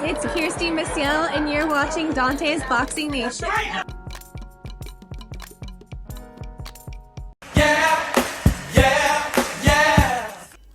it's Kirsty Maciel, and you're watching Dante's Boxing Nation.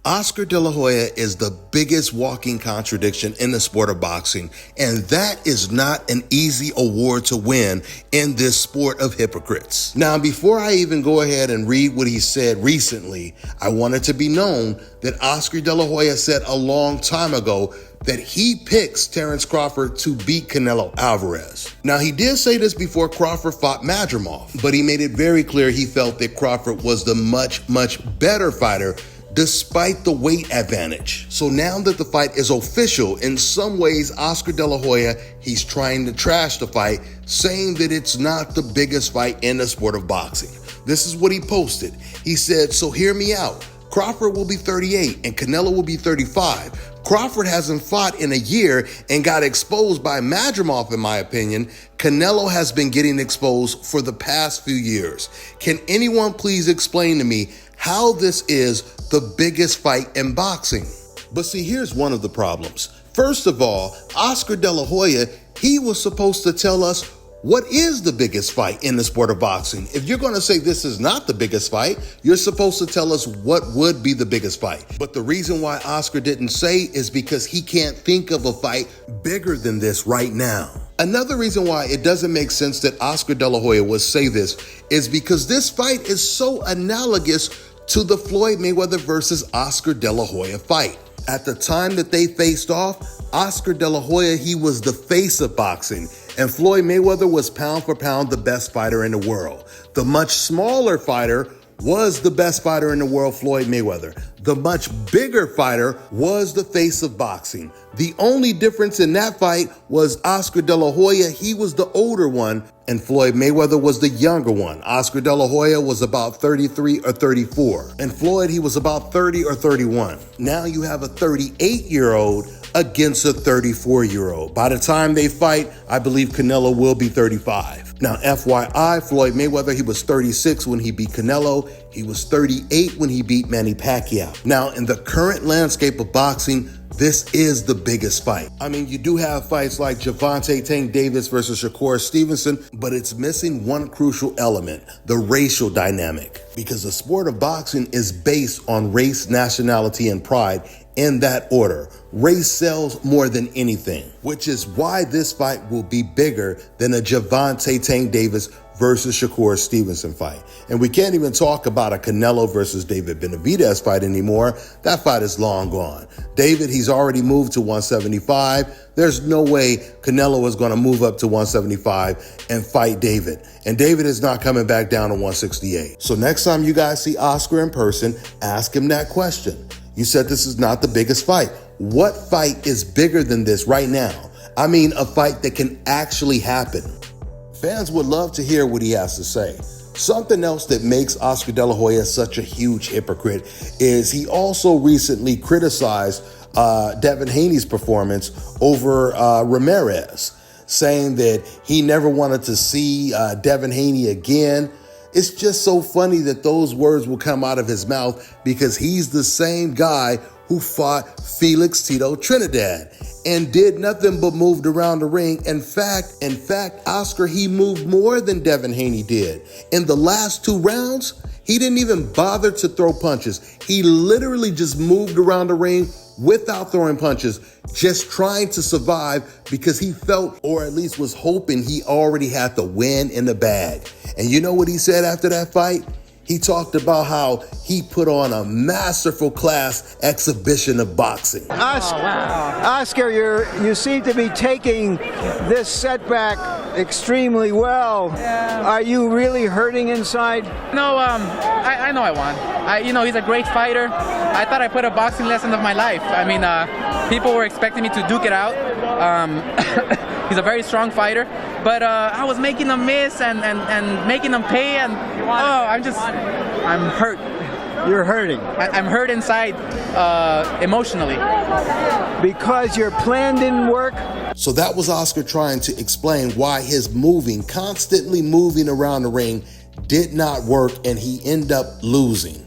Oscar De La Hoya is the biggest walking contradiction in the sport of boxing, and that is not an easy award to win in this sport of hypocrites. Now, before I even go ahead and read what he said recently, I want it to be known that Oscar De La Hoya said a long time ago that he picks Terence Crawford to beat Canelo Alvarez. Now, he did say this before Crawford fought Madrimov, but he made it very clear he felt that Crawford was the much better fighter despite the weight advantage. So now that the fight is official, in some ways, Oscar De La Hoya, he's trying to trash the fight, saying that it's not the biggest fight in the sport of boxing. This is what he posted. He said, "So hear me out. Crawford will be 38 and Canelo will be 35. Crawford hasn't fought in a year and got exposed by Madrimov, in my opinion. Canelo has been getting exposed for the past few years. Can anyone please explain to me how this is the biggest fight in boxing?" But see, here's one of the problems. First of all, Oscar De La Hoya, he was supposed to tell us what is the biggest fight in the sport of boxing. If you're going to say this is not the biggest fight, you're supposed to tell us what would be the biggest fight. But the reason why Oscar didn't say is because he can't think of a fight bigger than this right now. Another reason why it doesn't make sense that Oscar De La Hoya would say this is because this fight is so analogous to the Floyd Mayweather versus Oscar De La Hoya fight. At the time that they faced off, Oscar De La Hoya, he was the face of boxing, and Floyd Mayweather was pound for pound the best fighter in the world. The much smaller fighter was the best fighter in the world, Floyd Mayweather. The much bigger fighter was the face of boxing. The only difference in that fight was Oscar De La Hoya, he was the older one, and Floyd Mayweather was the younger one. Oscar De La Hoya was about 33 or 34, and Floyd, he was about 30 or 31. Now you have a 38-year-old against a 34-year-old. By the time they fight, I believe Canelo will be 35. Now, FYI, Floyd Mayweather, he was 36 when he beat Canelo. He was 38 when he beat Manny Pacquiao. Now, in the current landscape of boxing, this is the biggest fight. I mean, you do have fights like Gervonta Tank Davis versus Shakur Stevenson, but it's missing one crucial element, the racial dynamic. Because the sport of boxing is based on race, nationality, and pride in that order. Race sells more than anything, which is why this fight will be bigger than a Gervonta Tank Davis versus Shakur Stevenson fight. And we can't even talk about a Canelo versus David Benavidez fight anymore. That fight is long gone. David, he's already moved to 175. There's no way Canelo is going to move up to 175 and fight David. And David is not coming back down to 168. So next time you guys see Oscar in person, ask him that question. You said this is not the biggest fight. What fight is bigger than this right now? I mean, a fight that can actually happen. Fans would love to hear what he has to say. Something else that makes Oscar De La Hoya such a huge hypocrite is he also recently criticized Devin Haney's performance over Ramirez, saying that he never wanted to see Devin Haney again. It's just so funny that those words will come out of his mouth because he's the same guy who fought Felix Tito Trinidad and did nothing but moved around the ring. In fact, Oscar, he moved more than Devin Haney did. In the last 2 rounds, he didn't even bother to throw punches. He literally just moved around the ring without throwing punches, just trying to survive because he felt, or at least was hoping, he already had the win in the bag. And you know what he said after that fight? He talked about how he put on a masterful class exhibition of boxing. Oscar, you seem to be taking this setback extremely well. Yeah. Are you really hurting inside? No, I know I won. He's a great fighter. I thought I put a boxing lesson of my life. I mean, people were expecting me to duke it out. He's a very strong fighter, but I was making them miss and making them pay, and I'm hurt. You're hurting. I'm hurt inside, emotionally. Because your plan didn't work? So that was Oscar trying to explain why his constantly moving around the ring did not work and he ended up losing.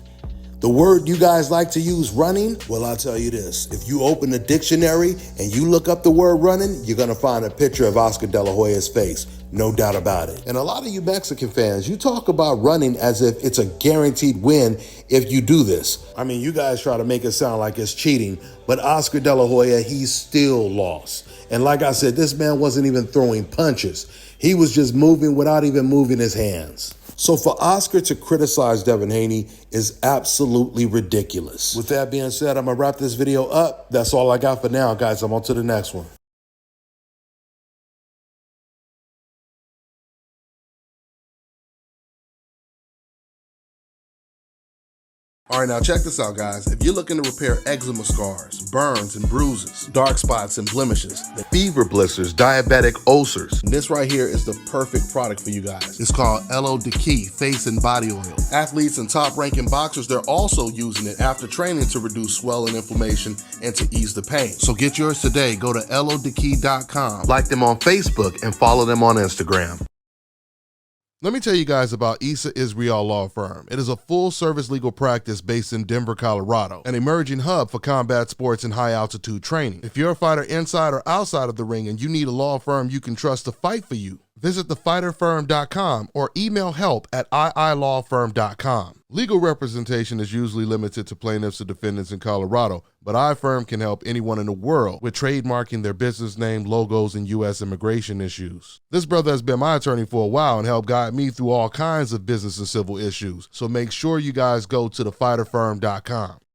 The word you guys like to use, running, well, I'll tell you this. If you open the dictionary and you look up the word running, you're going to find a picture of Oscar De La Hoya's face. No doubt about it. And a lot of you Mexican fans, you talk about running as if it's a guaranteed win if you do this. I mean, you guys try to make it sound like it's cheating, but Oscar De La Hoya, he still lost. And like I said, this man wasn't even throwing punches. He was just moving without even moving his hands. So for Oscar to criticize Devin Haney is absolutely ridiculous. With that being said, I'm going to wrap this video up. That's all I got for now, guys. I'm on to the next one. All right, now check this out, guys. If you're looking to repair eczema scars, burns and bruises, dark spots and blemishes, fever blisters, diabetic ulcers, this right here is the perfect product for you guys. It's called Elo Diki Face and Body Oil. Athletes and top-ranking boxers, they're also using it after training to reduce swelling, inflammation, and to ease the pain. So get yours today. Go to elodiki.com, like them on Facebook, and follow them on Instagram. Let me tell you guys about Issa Israel Law Firm. It is a full-service legal practice based in Denver, Colorado, an emerging hub for combat sports and high-altitude training. If you're a fighter inside or outside of the ring and you need a law firm you can trust to fight for you, visit thefighterfirm.com or email help@iilawfirm.com. Legal representation is usually limited to plaintiffs or defendants in Colorado, but iFirm can help anyone in the world with trademarking their business name, logos, and U.S. immigration issues. This brother has been my attorney for a while and helped guide me through all kinds of business and civil issues, so make sure you guys go to thefighterfirm.com.